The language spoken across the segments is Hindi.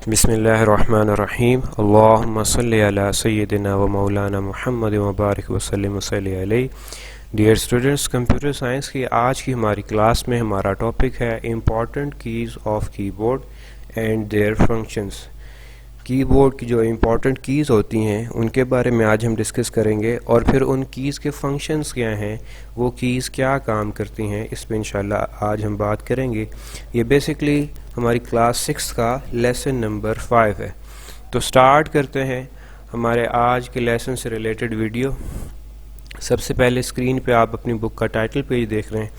बिस्मिल्लाहिर्रहमानिर्रहीम। अल्लाहुम्मा सल्लि अला सय्यिदिना व मौलाना मुहम्मद व बारिक वसल्लिम वसल्लि अलैहि। डियर स्टूडेंट्स, कंप्यूटर साइंस की आज की हमारी क्लास में हमारा टॉपिक है important keys of keyboard and their functions. Keyboard की जो इम्पॉर्टेंट कीज़ होती हैं उनके बारे में आज हम डिस्कस करेंगे और फिर उन कीज़ के फंक्शंस क्या हैं, वो कीज़ क्या काम करती हैं, इस पर इंशाल्लाह आज हम बात करेंगे। ये बेसिकली हमारी क्लास 6 का लेसन नंबर 5 है। तो स्टार्ट करते हैं हमारे आज के लेसन से रिलेटेड वीडियो। सबसे पहले स्क्रीन पे आप अपनी बुक का टाइटल पेज देख रहे हैं।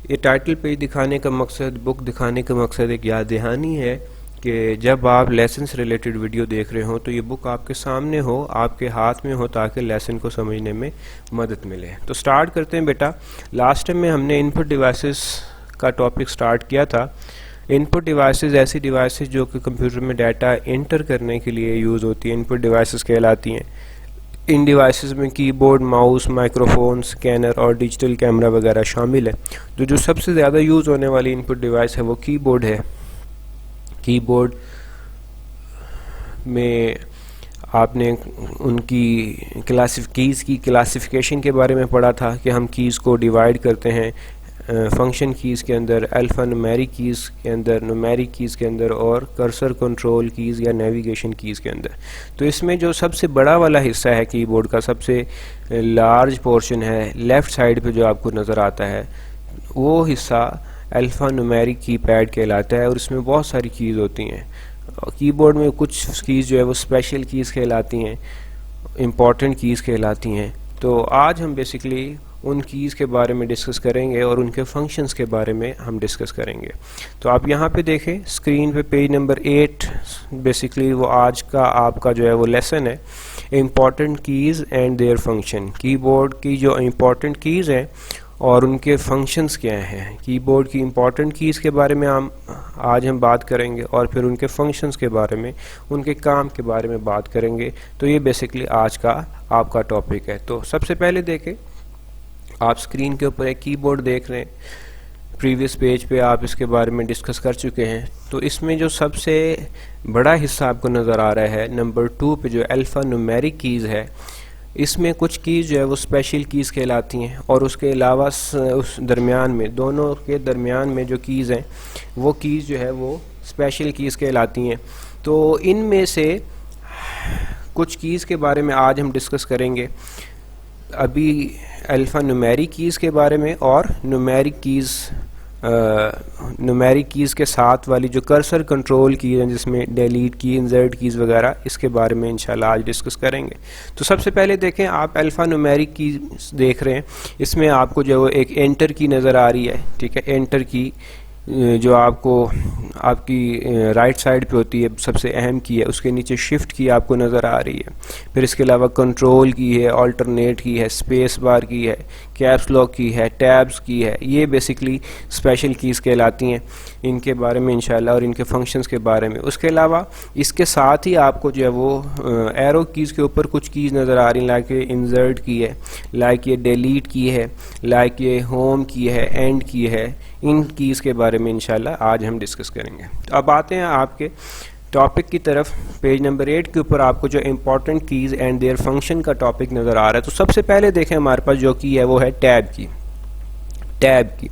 ये टाइटल पेज दिखाने का मकसद, बुक दिखाने का मकसद एक याद दहानी है कि जब आप लेसन से रिलेटेड वीडियो देख रहे हो तो ये बुक आपके सामने हो, आपके हाथ में हो, ताकि लेसन को समझने में मदद मिले। तो स्टार्ट करते हैं बेटा। लास्ट टाइम में हमने इनपुट डिवाइसेस का टॉपिक स्टार्ट किया था। इनपुट डिवाइसेस ऐसी डिवाइसेस जो कि कंप्यूटर में डाटा एंटर करने के लिए यूज़ होती हैं, इनपुट डिवाइसेस कहलाती हैं। इन डिवाइसेस में कीबोर्ड, माउस, माइक्रोफोन, स्कैनर और डिजिटल कैमरा वगैरह शामिल है। तो जो सबसे ज़्यादा यूज़ होने वाली इनपुट डिवाइस है वो कीबोर्ड है। कीबोर्ड में आपने उनकी कीज़ की क्लासिफिकेशन के बारे में पढ़ा था कि हम कीज़ को डिवाइड करते हैं फंक्शन कीज़ के अंदर, अल्फ़ा न्यूमेरिक कीज़ के अंदर, न्यूमेरिक कीज़ के अंदर और कर्सर कंट्रोल कीज़ या नेविगेशन कीज़ के अंदर। तो इसमें जो सबसे बड़ा वाला हिस्सा है कीबोर्ड का, सबसे लार्ज पोर्शन है लेफ़्ट साइड पे जो आपको नज़र आता है, वो हिस्सा अल्फ़ा न्यूमेरिक कीपैड कहलाता है और इसमें बहुत सारी कीज़ होती हैं। कीबोर्ड में कुछ कीज़ जो है वो स्पेशल कीज़ कहलाती हैं, इम्पॉर्टेंट कीज़ कहलाती हैं। तो आज हम बेसिकली उन कीज़ के बारे में डिस्कस करेंगे और उनके फंक्शंस के बारे में हम डिस्कस करेंगे। तो आप यहाँ पे देखें स्क्रीन पे पेज नंबर 8, बेसिकली वो आज का आपका जो है वो लेसन है, important keys and their function. Keyboard की जो इम्पॉर्टेंट कीज़ हैं और उनके फंक्शंस क्या हैं। कीबोर्ड की इम्पॉर्टेंट कीज़ के बारे में आज हम बात करेंगे और फिर उनके फंक्शंस के बारे में, उनके काम के बारे में बात करेंगे। तो ये बेसिकली आज का आपका टॉपिक है। तो सबसे पहले देखें, आप स्क्रीन के ऊपर एक कीबोर्ड देख रहे हैं। प्रीवियस पेज पे आप इसके बारे में डिस्कस कर चुके हैं। तो इसमें जो सबसे बड़ा हिस्सा आपको नज़र आ रहा है नंबर 2 पे, जो अल्फ़ा न्यूमेरिक कीज़ है, इसमें कुछ कीज़ जो है वो स्पेशल कीज़ कहलाती हैं और उसके अलावा उस दरमियान में, दोनों के दरमियान में जो कीज़ हैं वो कीज़ जो है वो स्पेशल कीज़ कहलाती हैं। तो इनमें से कुछ कीज़ के बारे में आज हम डिस्कस करेंगे, अभी अल्फ़ा न्यूमेरिक कीज़ के बारे में और न्यूमेरिक कीज़ के साथ वाली जो कर्सर कंट्रोल की है, जिसमें डिलीट की, इंसर्ट कीज़ वगैरह, इसके बारे में इंशाल्लाह आज डिस्कस करेंगे। तो सबसे पहले देखें, आप अल्फ़ा न्यूमेरिक कीज़ देख रहे हैं। इसमें आपको जो है एक एंटर की नज़र आ रही है, ठीक है। एंटर की जो आपको आपकी राइट साइड पे होती है, सबसे अहम की है। उसके नीचे शिफ्ट की आपको नज़र आ रही है। फिर इसके अलावा कंट्रोल की है, अल्टरनेट की है, स्पेस बार की है, कैप्स लॉक की है, टैब्स की है। ये बेसिकली स्पेशल कीज़ कहलाती हैं। इनके बारे में इंशाल्लाह और इनके फंक्शंस के बारे में। उसके अलावा इसके साथ ही आपको जो है वो एरो कीज़ के ऊपर कुछ कीज़ नज़र आ रही हैं, लाइक ये इंसर्ट की है, लाइक ये डिलीट की है, लाइक ये होम की है, एंड की है। इन कीज़ के बारे में इंशाल्लाह आज हम डिस्कस करेंगे। तो अब आते हैं आपके टॉपिक की तरफ। पेज नंबर 8 के ऊपर आपको जो important keys and their function का टॉपिक नज़र आ रहा है। तो सबसे पहले देखें, हमारे पास जो की है वो है टैब की। टैब की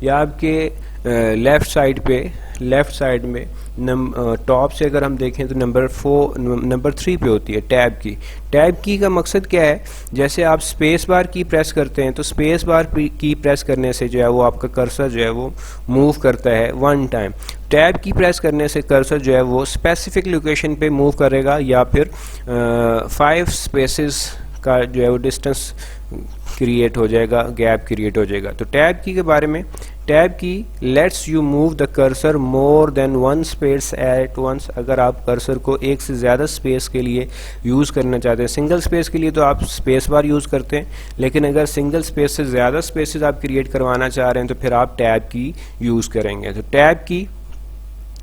या आपके लेफ़्ट साइड पे, लेफ़्ट साइड में टॉप से अगर हम देखें तो नंबर 3 पे होती है टैब की। टैब की का मकसद क्या है, जैसे आप स्पेस बार की प्रेस करते हैं तो स्पेस बार की प्रेस करने से जो है वो आपका कर्सर जो है वो मूव करता है 1 टाइम। टैब की प्रेस करने से कर्सर जो है वो स्पेसिफिक लोकेशन पे मूव करेगा या फिर 5 स्पेसेस का जो है वो डिस्टेंस क्रिएट हो जाएगा, गैप क्रिएट हो जाएगा। तो टैब की के बारे में, tab key lets you move the cursor more than 1 space at once. अगर आप कर्सर को एक से ज़्यादा स्पेस के लिए यूज़ करना चाहते हैं, सिंगल स्पेस के लिए तो आप स्पेस बार यूज़ करते हैं, लेकिन अगर सिंगल स्पेस से ज़्यादा स्पेसेस आप क्रिएट करवाना चाह रहे हैं तो फिर आप टैब की यूज़ करेंगे। तो tab key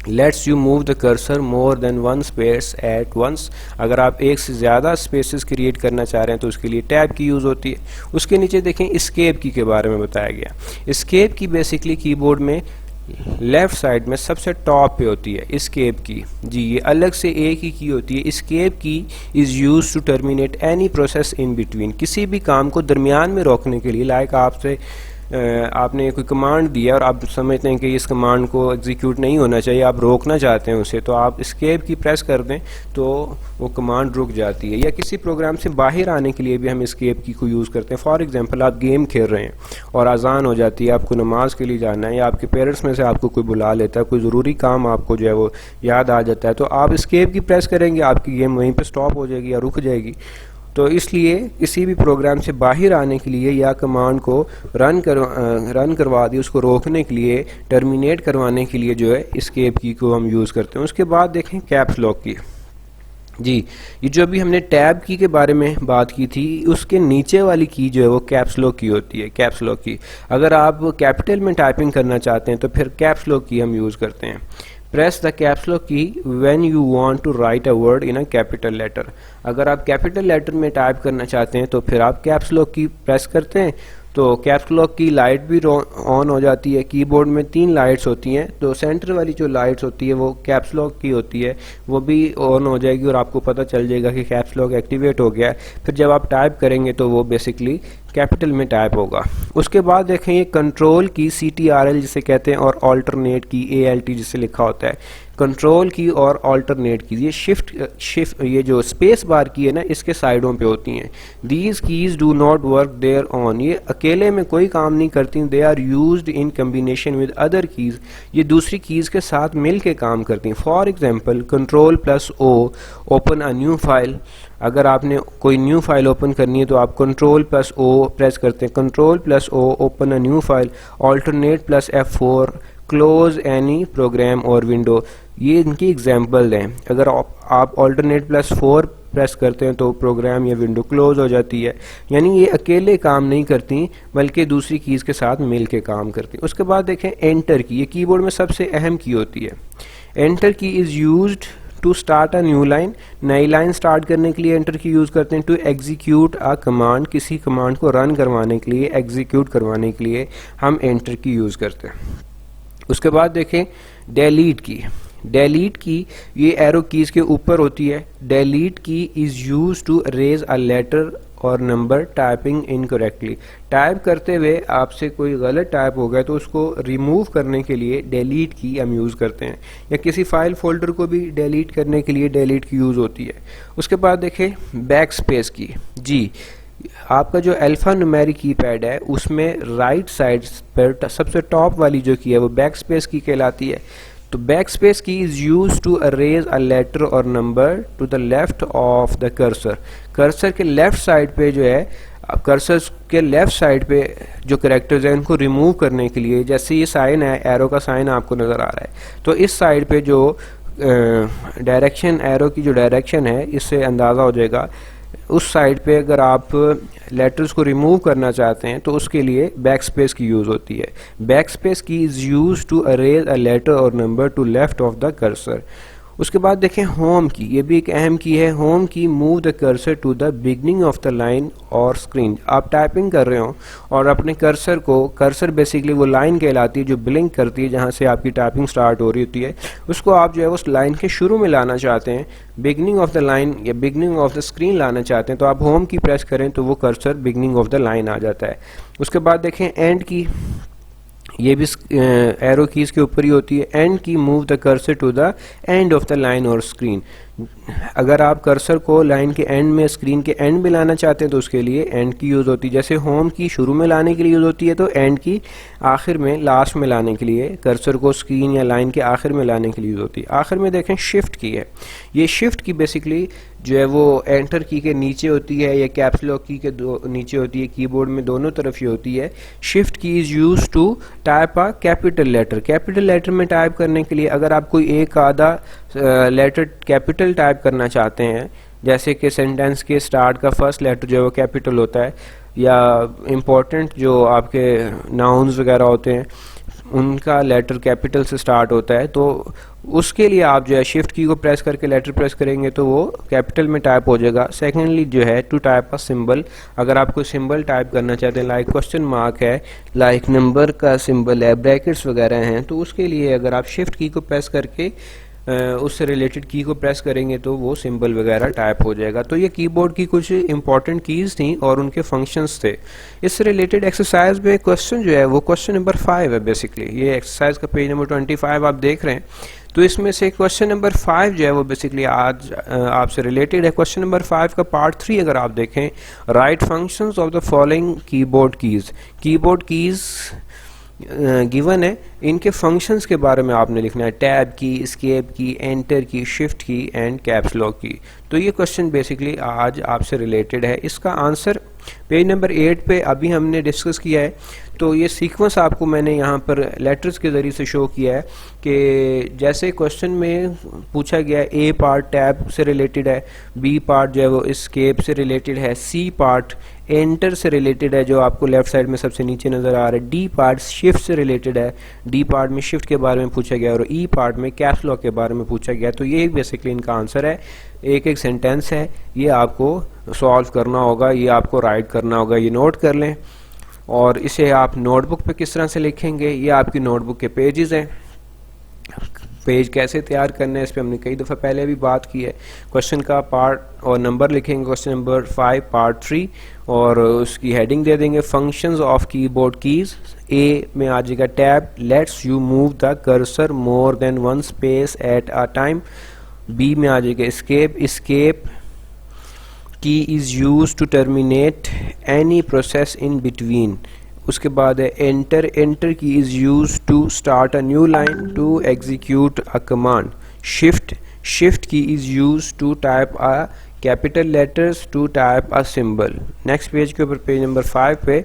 lets you move the cursor more than 1 space at once. अगर आप एक से ज़्यादा स्पेसेस क्रिएट करना चाह रहे हैं तो उसके लिए टैब की यूज़ होती है। उसके नीचे देखें एस्केप की के बारे में बताया गया। एस्केप की बेसिकली कीबोर्ड में लेफ्ट साइड में सबसे टॉप पे होती है एस्केप की। जी, ये अलग से एक ही की होती है। Escape key is use to terminate any process in between, किसी भी काम को दरमियान में रोकने के लिए। लाइक आपने कोई कमांड दिया और आप समझते हैं कि इस कमांड को एग्जीक्यूट नहीं होना चाहिए, आप रोकना चाहते हैं उसे, तो आप एस्केप की प्रेस कर दें तो वो कमांड रुक जाती है। या किसी प्रोग्राम से बाहर आने के लिए भी हम एस्केप की को यूज़ करते हैं। फॉर एग्जांपल, आप गेम खेल रहे हैं और अजान हो जाती है, आपको नमाज के लिए जाना है, या आपके पेरेंट्स में से आपको कोई बुला लेता है, कोई ज़रूरी काम आपको जो है वो याद आ जाता है, तो आप एस्केप की प्रेस करेंगे, आपकी गेम वहीं पर स्टॉप हो जाएगी या रुक जाएगी। तो इसलिए किसी भी प्रोग्राम से बाहर आने के लिए या कमांड को रन करवा दी, उसको रोकने के लिए, टर्मिनेट करवाने के लिए जो है एस्केप की को हम यूज़ करते हैं। उसके बाद देखें कैप्स लॉक की। जी, ये जो अभी हमने टैब की के बारे में बात की थी, उसके नीचे वाली की जो है वो कैप्स लॉक की होती है। कैप्स लॉक की अगर आप कैपिटल में टाइपिंग करना चाहते हैं तो फिर कैप्स लॉक की हम यूज़ करते हैं। Press the caps lock key when you want to write a word in a capital letter. अगर आप कैपिटल लेटर में टाइप करना चाहते हैं तो फिर आप कैप्स लॉक की प्रेस करते हैं, तो कैप्स लॉक की लाइट भी ऑन हो जाती है। कीबोर्ड में 3 लाइट्स होती हैं, तो सेंटर वाली जो लाइट्स होती है वो कैप्स लॉक की होती है, वो भी ऑन हो जाएगी और आपको पता चल जाएगा कि कैप्स लॉक एक्टिवेट हो गया है। फिर जब आप टाइप करेंगे तो वो बेसिकली कैपिटल में टाइप होगा। उसके बाद देखें ये कंट्रोल की CTRL जिसे कहते हैं और ऑल्टरनेट की ALT जिसे लिखा होता है। कंट्रोल की और ऑल्टरनेट की ये शिफ्ट ये जो स्पेस बार की है ना, इसके साइडों पे होती हैं। These keys do not work their own, ये अकेले में कोई काम नहीं करती। They are used in combination with other keys, ये दूसरी कीज के साथ मिल के काम करती हैं। For example, Ctrl+O open a new file. अगर आपने कोई न्यू फाइल ओपन करनी है तो आप Ctrl+O प्रेस करते हैं, Ctrl+O open a new file. Alternate+F4 close any program or window, ये इनकी एग्जाम्पल हैं। अगर आप Alternate+4 प्रेस करते हैं तो प्रोग्राम या विंडो क्लोज हो जाती है। यानी ये अकेले काम नहीं करती बल्कि दूसरी कीज़ के साथ मिल के काम करती हैं। उसके बाद देखें एंटर की, ये कीबोर्ड में सबसे अहम की होती है। Enter key is used to start a new line, नई लाइन स्टार्ट करने के लिए एंटर की यूज़ करते हैं। टू एग्जीक्यूट अ कमांड, किसी कमांड को रन करवाने के लिए, एग्जीक्यूट करवाने के लिए हम एंटर की यूज़ करते हैं। उसके बाद देखें डिलीट की। डिलीट की ये एरो कीज़ के ऊपर होती है। Delete key is use to erase a letter और नंबर टाइपिंग इनकरेक्टली। टाइप करते हुए आपसे कोई गलत टाइप हो गया तो उसको रिमूव करने के लिए डिलीट की हम यूज़ करते हैं, या किसी फाइल फोल्डर को भी डिलीट करने के लिए डिलीट की यूज़ होती है। उसके बाद देखें बैक स्पेस की। जी, आपका जो अल्फा न्यूमेरिक कीपैड है उसमें राइट साइड पर सबसे टॉप वाली जो की है वो बैक स्पेस की कहलाती है। तो back space key is use to erase a letter और number to the left of the cursor. Cursor के लेफ्ट साइड पे जो है, कर्सर के लेफ्ट साइड पे जो कैरेक्टर्स हैं उनको रिमूव करने के लिए, जैसे ये साइन है, एरो का साइन आपको नज़र आ रहा है, तो इस साइड पे जो डायरेक्शन, एरो की जो डायरेक्शन है, इससे अंदाज़ा हो जाएगा उस साइड पे अगर आप लेटर्स को रिमूव करना चाहते हैं तो उसके लिए बैक स्पेस की यूज़ होती है। Back space key is use to erase a letter और number to left of the cursor. उसके बाद देखें होम की, ये भी एक अहम की है। Home key move the cursor to the beginning of the line or screen. आप टाइपिंग कर रहे हो और अपने कर्सर को, कर्सर बेसिकली वो लाइन कहलाती है जो ब्लिंक करती है जहाँ से आपकी टाइपिंग स्टार्ट हो रही होती है, उसको आप जो है उस लाइन के शुरू में लाना चाहते हैं, बिगनिंग ऑफ द लाइन या बिगनिंग ऑफ द स्क्रीन लाना चाहते हैं, तो आप होम की प्रेस करें तो वो cursor beginning of the line आ जाता है। उसके बाद देखें एंड की, ये भी एरो कीज़ के ऊपर ही होती है। End key move the cursor to the end of the line or screen. अगर आप कर्सर को लाइन के एंड में, स्क्रीन के एंड में लाना चाहते हैं तो उसके लिए एंड की यूज़ होती है। जैसे होम की शुरू में लाने के लिए यूज़ होती है तो एंड की आखिर में, लास्ट में लाने के लिए, कर्सर को स्क्रीन या लाइन के आखिर में लाने के लिए यूज़ होती है। आखिर में देखें शिफ्ट की है। ये शिफ्ट की बेसिकली जो है वो एंटर की के नीचे होती है या कैप्स लॉक की के नीचे होती है, कीबोर्ड में दोनों तरफ ये होती है। Shift key is use to type a capital letter. Capital letter में टाइप करने के लिए अगर आप कोई एक आधा लेटर कैपिटल टाइप करना चाहते हैं, जैसे कि सेंटेंस के स्टार्ट का फर्स्ट लेटर जो है वो कैपिटल होता है, या इम्पोर्टेंट जो आपके नाउन्स वगैरह होते हैं उनका लेटर कैपिटल से स्टार्ट होता है, तो उसके लिए आप जो है शिफ्ट की को प्रेस करके लेटर प्रेस करेंगे तो वो कैपिटल में टाइप हो जाएगा। सेकेंडली जो है टू टाइप अ सिंबल, अगर आप कोई सिंबल टाइप करना चाहते हैं लाइक क्वेश्चन मार्क है, लाइक नंबर का सिंबल है, ब्रैकेट्स वगैरह हैं, तो उसके लिए अगर आप शिफ्ट की को प्रेस करके उससे रिलेटेड की को प्रेस करेंगे तो वो सिंबल वगैरह टाइप हो जाएगा। तो ये कीबोर्ड की कुछ इंपॉर्टेंट कीज़ थी और उनके फंक्शंस थे। इससे रिलेटेड एक्सरसाइज में क्वेश्चन जो है वो क्वेश्चन नंबर 5 है। बेसिकली ये एक्सरसाइज का पेज नंबर 25 आप देख रहे हैं। तो इसमें से क्वेश्चन नंबर 5 जो है वो बेसिकली आज आपसे रिलेटेड है। क्वेश्चन नंबर 5 का पार्ट 3 अगर आप देखें, right functions of the following keyboard keys. Keyboard keys given है, इनके फंक्शंस के बारे में आपने लिखना है, टैब की, एस्केप की, एंटर की, शिफ्ट की एंड कैप्स लॉक की। तो ये क्वेश्चन बेसिकली आज आपसे रिलेटेड है। इसका आंसर पेज नंबर 8 पे अभी हमने डिस्कस किया है। तो ये सीक्वेंस आपको मैंने यहाँ पर लेटर्स के ज़रिए से शो किया है कि जैसे क्वेश्चन में पूछा गया है ए पार्ट टैब से रिलेटेड है, बी पार्ट जो है वो एस्केप से रिलेटेड है, सी पार्ट एंटर से रिलेटेड है जो आपको लेफ्ट साइड में सबसे नीचे नज़र आ रहा है, डी पार्ट शिफ्ट से रिलेटेड है, डी पार्ट में शिफ्ट के बारे में पूछा गया और ई पार्ट में कैप्स लॉक के बारे में पूछा गया। तो ये बेसिकली इनका आंसर है। एक एक सेंटेंस है, ये आपको सॉल्व करना होगा, ये आपको राइट करना होगा, ये नोट कर लें। और इसे आप नोटबुक पे किस तरह से लिखेंगे, ये आपकी नोटबुक के पेजेस हैं। पेज कैसे तैयार करना है इस पर हमने कई दफ़ा पहले भी बात की है। क्वेश्चन का पार्ट और नंबर लिखेंगे, क्वेश्चन नंबर 5 पार्ट 3, और उसकी हेडिंग दे देंगे functions of keyboard keys. A में आ जाएगा tab, lets you move the cursor more than one space at a time. B में आ जाएगा escape, escape key is use to terminate any process in between. उसके बाद है enter, enter key is use to start a new line to execute a command. Shift, shift key is use to type a capital letters to type a symbol. Next page के ऊपर पेज नंबर 5 पे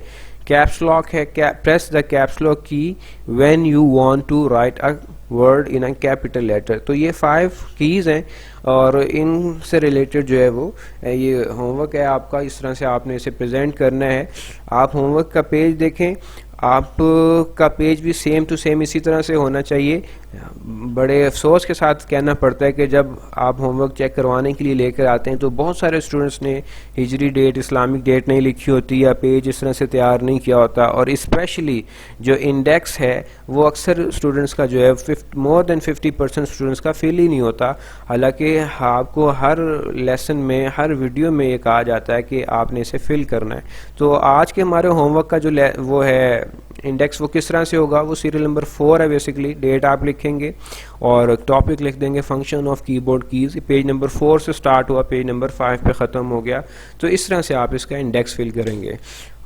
कैप्स लॉक है, press the caps lock key when you want to write a word in a capital letter. तो ये 5 कीज़ हैं और इनसे रिलेटेड जो है वो ये होमवर्क है आपका। इस तरह से आपने इसे प्रेजेंट करना है। आप होमवर्क का पेज देखें, आपका पेज भी सेम टू सेम इसी तरह से होना चाहिए। बड़े अफसोस के साथ कहना पड़ता है कि जब आप होमवर्क चेक करवाने के लिए लेकर आते हैं तो बहुत सारे स्टूडेंट्स ने हिजरी डेट, इस्लामिक डेट नहीं लिखी होती या पेज इस तरह से तैयार नहीं किया होता, और स्पेशली जो इंडेक्स है वो अक्सर स्टूडेंट्स का जो है मोर देन 50% स्टूडेंट्स का फिल ही नहीं होता। हालांकि आपको हर लेसन में, हर वीडियो में ये कहा जाता है कि आपने इसे फिल करना है। तो आज के हमारे होमवर्क का जो वो है इंडेक्स, वो किस तरह से होगा, वो सीरियल नंबर 4 है। बेसिकली डेट आप लिखेंगे और टॉपिक लिख देंगे function of keyboard keys. Page number 4 से स्टार्ट हुआ, पेज नंबर 5 पे ख़त्म हो गया। तो इस तरह से आप इसका इंडेक्स फिल करेंगे।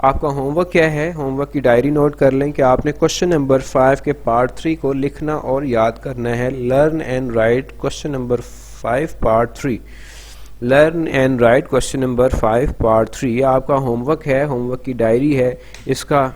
आपका होमवर्क क्या है, होमवर्क की डायरी नोट कर लें कि आपने क्वेश्चन नंबर 5 के पार्ट 3 को लिखना और याद करना है। Learn and right question number 5 part 3। Learn and right question number 5 part 3 ये आपका होमवर्क है, होमवर्क की डायरी है। इसका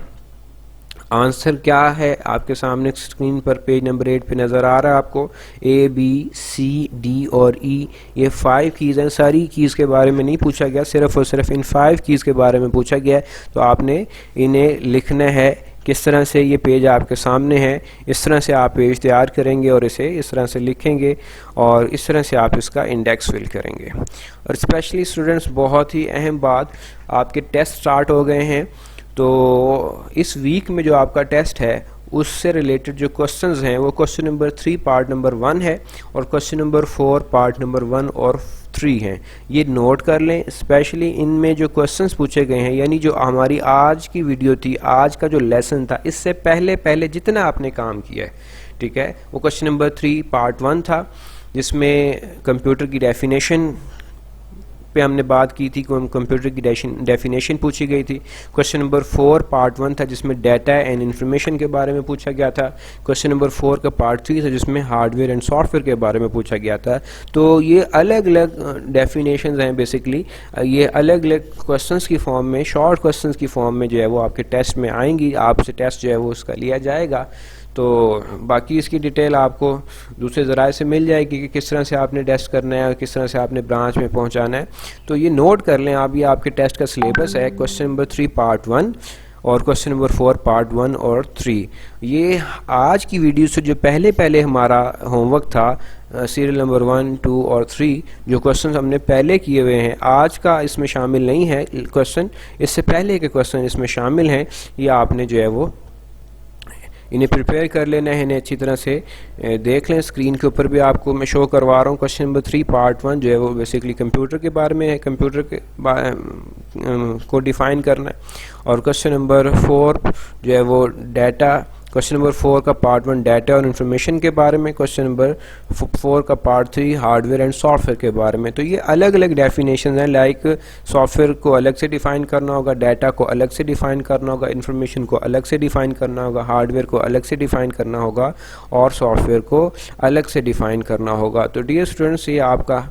आंसर क्या है आपके सामने स्क्रीन पर पेज नंबर 8 पे नज़र आ रहा है आपको। ए, बी, सी, डी और ई, ये 5 कीज़ हैं। सारी कीज़ के बारे में नहीं पूछा गया, सिर्फ और सिर्फ इन 5 कीज़ के बारे में पूछा गया है। तो आपने इन्हें लिखना है। किस तरह से, ये पेज आपके सामने है, इस तरह से आप पेज तैयार करेंगे और इसे इस तरह से लिखेंगे और इस तरह से आप इसका इंडेक्स फिल करेंगे। और स्पेशली स्टूडेंट्स, बहुत ही अहम बात, आपके टेस्ट स्टार्ट हो गए हैं। तो इस वीक में जो आपका टेस्ट है उससे रिलेटेड जो क्वेश्चंस हैं वो क्वेश्चन नंबर 3 पार्ट नंबर 1 है और क्वेश्चन नंबर 4 पार्ट नंबर 1 और 3 हैं। ये नोट कर लें। स्पेशली इनमें जो क्वेश्चंस पूछे गए हैं, यानी जो हमारी आज की वीडियो थी, आज का जो लेसन था, इससे पहले जितना आपने काम किया है, ठीक है, वो क्वेश्चन नंबर 3 पार्ट 1 था जिसमें कंप्यूटर की डेफिनेशन पे हमने बात की थी, कंप्यूटर की डेफिनेशन पूछी गई थी। क्वेश्चन नंबर 4 पार्ट 1 था जिसमें डाटा एंड इंफॉर्मेशन के बारे में पूछा गया था। क्वेश्चन नंबर 4 का पार्ट 3 था जिसमें हार्डवेयर एंड सॉफ्टवेयर के बारे में पूछा गया था। तो ये अलग अलग डेफिनेशंस हैं। बेसिकली ये अलग अलग क्वेश्चंस की फॉर्म में, शॉर्ट क्वेश्चंस की फॉर्म में जो है वो आपके टेस्ट में आएंगी। आपसे टेस्ट जो है वो उसका लिया जाएगा। तो बाकी इसकी डिटेल आपको दूसरे ज़राए से मिल जाएगी कि किस तरह से आपने टेस्ट करना है और किस तरह से आपने ब्रांच में पहुंचाना है। तो ये नोट कर लें आप, ये आपके टेस्ट का सिलेबस है। क्वेश्चन नंबर 3 पार्ट 1 और क्वेश्चन नंबर 4 पार्ट 1 और 3। ये आज की वीडियो से जो पहले हमारा होमवर्क था सीरियल नंबर 1, 2 और 3, जो क्वेश्चन हमने पहले किए हुए हैं, आज का इसमें शामिल नहीं है क्वेश्चन, इससे पहले के क्वेश्चन इसमें शामिल हैं। ये आपने जो है वो इन्हें प्रिपेयर कर लेना है, इन्हें अच्छी तरह से देख लें। स्क्रीन के ऊपर भी आपको मैं शो करवा रहा हूँ। क्वेश्चन नंबर 3 पार्ट 1 जो है वो बेसिकली कंप्यूटर के बारे में है, कंप्यूटर के को डिफ़ाइन करना है। और क्वेश्चन नंबर 4 जो है वो डाटा, क्वेश्चन नंबर 4 का पार्ट 1 डाटा और इन्फॉर्मेशन के बारे में, क्वेश्चन नंबर 4 का पार्ट 3 हार्डवेयर एंड सॉफ्टवेयर के बारे में। तो ये अलग अलग डेफिनेशन हैं, लाइक सॉफ्टवेयर को अलग से डिफ़ाइन करना होगा, डाटा को अलग से डिफ़ाइन करना होगा, इन्फॉर्मेशन को अलग से डिफ़ाइन करना होगा, हार्डवेयर को अलग से डिफ़ाइन करना होगा और सॉफ्टवेयर को अलग से डिफ़ाइन करना होगा। तो डियर स्टूडेंट्स, ये आपका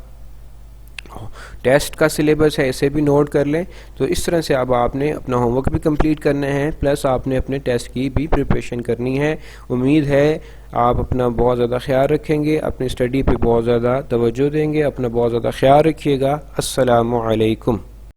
टेस्ट का सिलेबस है, इसे भी नोट कर लें। तो इस तरह से अब आपने अपना होमवर्क भी कंप्लीट करना है, प्लस आपने अपने टेस्ट की भी प्रिपरेशन करनी है। उम्मीद है आप अपना बहुत ज़्यादा ख्याल रखेंगे, अपनी स्टडी पे बहुत ज़्यादा तवज्जो देंगे, अपना बहुत ज़्यादा ख्याल रखिएगा। अस्सलामु अलैकुम।